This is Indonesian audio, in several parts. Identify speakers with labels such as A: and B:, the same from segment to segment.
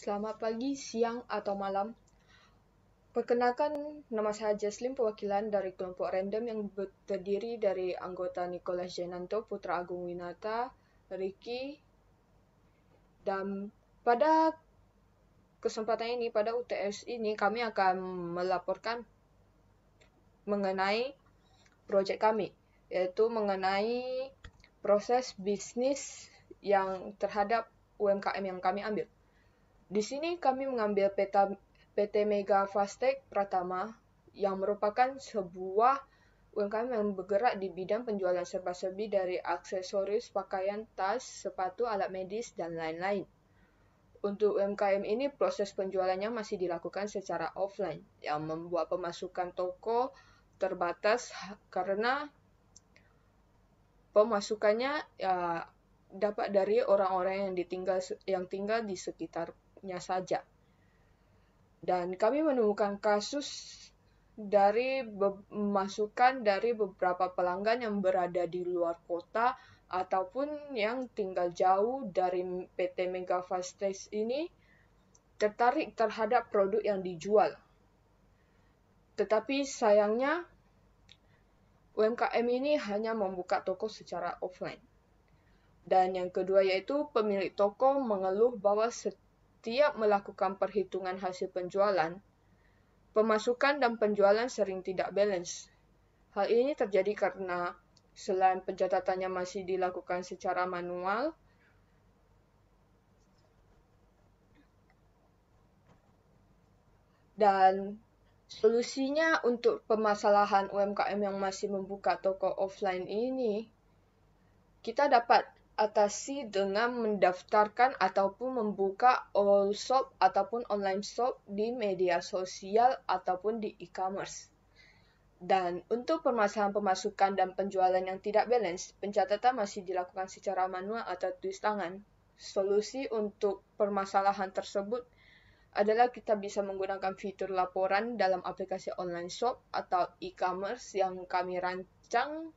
A: Selamat pagi, siang, atau malam. Perkenalkan, nama saya Jesslyn, perwakilan dari kelompok random yang terdiri dari anggota Nicholas Jenanto, Putra Agung Winata, Ricky, dan pada kesempatan ini, pada UTS ini, kami akan melaporkan mengenai projek kami, iaitu mengenai proses bisnis yang terhadap UMKM yang kami ambil. Di sini kami mengambil PT Mega Fastech Pratama yang merupakan sebuah UMKM yang bergerak di bidang penjualan serba-serbi dari aksesoris, pakaian, tas, sepatu, alat medis, dan lain-lain. Untuk UMKM ini, proses penjualannya masih dilakukan secara offline, yang membuat pemasukan toko terbatas karena pemasukannya dapat dari orang-orang yang tinggal di sekitarnya saja. Dan kami menemukan kasus dari masukan dari beberapa pelanggan yang berada di luar kota ataupun yang tinggal jauh dari PT Mega Fastech ini tertarik terhadap produk yang dijual. Tetapi sayangnya UMKM ini hanya membuka toko secara offline. Dan yang kedua yaitu pemilik toko mengeluh bahwa setiap melakukan perhitungan hasil penjualan, pemasukan dan penjualan sering tidak balance. Hal ini terjadi karena selain pencatatannya masih dilakukan secara manual, dan solusinya untuk permasalahan UMKM yang masih membuka toko offline ini, kita dapat atasi dengan mendaftarkan ataupun membuka all shop ataupun online shop di media sosial ataupun di e-commerce. Dan untuk permasalahan pemasukan dan penjualan yang tidak balance, pencatatan masih dilakukan secara manual atau tulis tangan. Solusi untuk permasalahan tersebut adalah kita bisa menggunakan fitur laporan dalam aplikasi online shop atau e-commerce yang kami rancang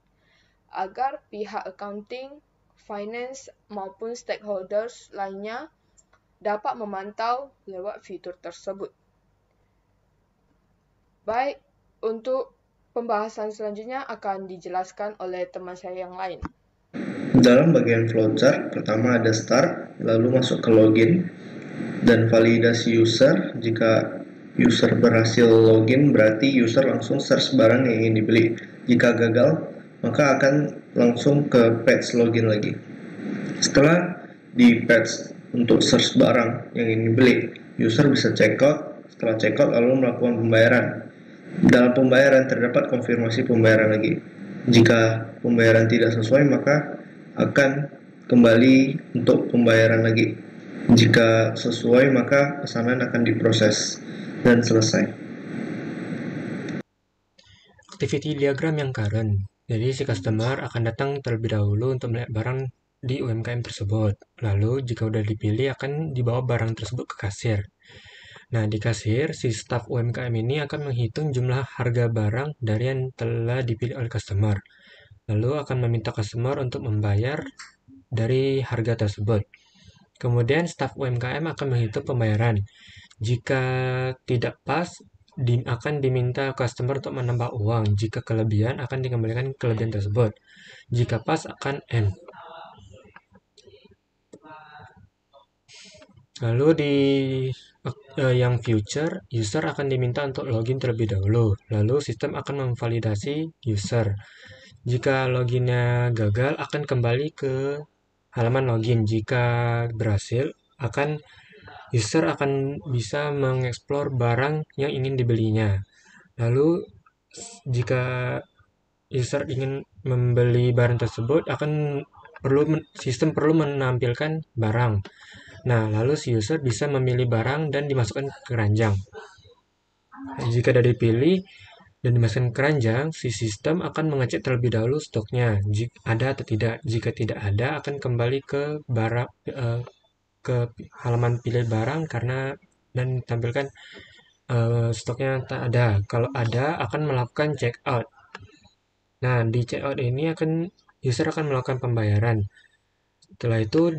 A: agar pihak accounting, finance, maupun stakeholders lainnya dapat memantau lewat fitur tersebut. Baik, untuk pembahasan selanjutnya akan dijelaskan oleh teman saya yang lain.
B: Dalam bagian flowchart, pertama ada start, lalu masuk ke login, dan validasi user. Jika user berhasil login, berarti user langsung search barang yang ingin dibeli. Jika gagal, maka akan langsung ke page login lagi. Setelah di page untuk search barang yang ingin dibeli, user bisa checkout. Setelah checkout, lalu melakukan pembayaran. Dalam pembayaran terdapat konfirmasi pembayaran lagi. Jika pembayaran tidak sesuai, maka akan kembali untuk pembayaran lagi. Jika sesuai, maka pesanan akan diproses dan selesai.
C: Activity diagram yang current. Jadi si customer akan datang terlebih dahulu untuk melihat barang di UMKM tersebut. Lalu jika udah dipilih akan dibawa barang tersebut ke kasir. Nah, di kasir, si staff UMKM ini akan menghitung jumlah harga barang dari yang telah dipilih oleh customer. Lalu akan meminta customer untuk membayar dari harga tersebut. Kemudian staf UMKM akan menghitung pembayaran. Jika tidak pas, akan diminta customer untuk menambah uang. Jika kelebihan, akan dikembalikan kelebihan tersebut. Jika pas, akan end. Lalu di yang future, user akan diminta untuk login terlebih dahulu. Lalu sistem akan memvalidasi user. Jika loginnya gagal, akan kembali ke halaman login. Jika berhasil, user akan bisa mengeksplor barang yang ingin dibelinya. Lalu jika user ingin membeli barang tersebut, sistem perlu menampilkan barang. Nah, lalu si user bisa memilih barang dan dimasukkan ke keranjang. Jika sudah dipilih dan dimasukkan ke keranjang, si sistem akan mengecek terlebih dahulu stoknya, jika ada atau tidak. Jika tidak ada, akan kembali ke halaman pilih barang dan tampilkan stoknya tak ada. Kalau ada, akan melakukan check out. Nah, di check out ini user akan melakukan pembayaran. Setelah itu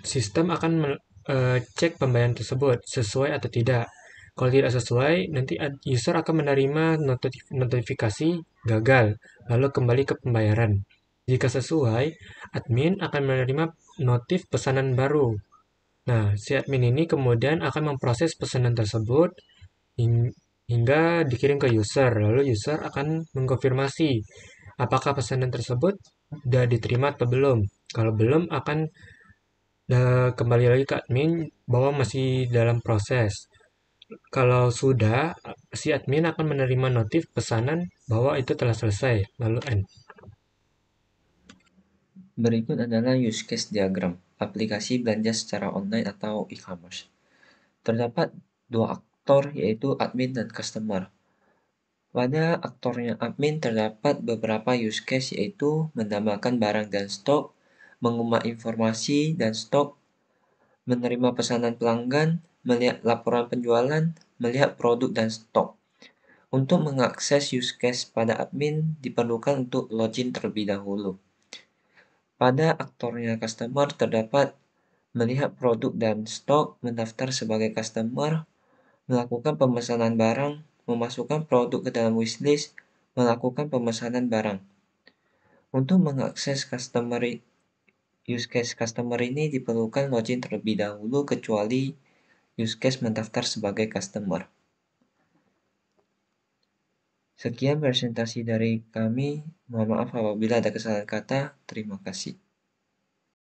C: sistem akan cek pembayaran tersebut sesuai atau tidak. Kalau tidak sesuai, nanti user akan menerima notifikasi gagal, lalu kembali ke pembayaran. Jika sesuai, admin akan menerima notif pesanan baru. Nah, si admin ini kemudian akan memproses pesanan tersebut hingga dikirim ke user, lalu user akan mengkonfirmasi apakah pesanan tersebut sudah diterima atau belum. Kalau belum, akan kembali lagi ke admin bahwa masih dalam proses. Kalau sudah, si admin akan menerima notif pesanan bahwa itu telah selesai, lalu end.
D: Berikut adalah use case diagram aplikasi belanja secara online atau e-commerce. Terdapat dua aktor, yaitu admin dan customer. Pada aktornya admin terdapat beberapa use case, yaitu menambahkan barang dan stok, mengubah informasi dan stok, menerima pesanan pelanggan, melihat laporan penjualan, melihat produk dan stok. Untuk mengakses use case pada admin, diperlukan untuk login terlebih dahulu. Pada aktornya customer terdapat melihat produk dan stok, mendaftar sebagai customer, melakukan pemesanan barang, memasukkan produk ke dalam wishlist, melakukan pemesanan barang. Untuk mengakses use case customer ini diperlukan login terlebih dahulu kecuali use case mendaftar sebagai customer. Sekian presentasi dari kami. Mohon maaf apabila ada kesalahan kata. Terima kasih.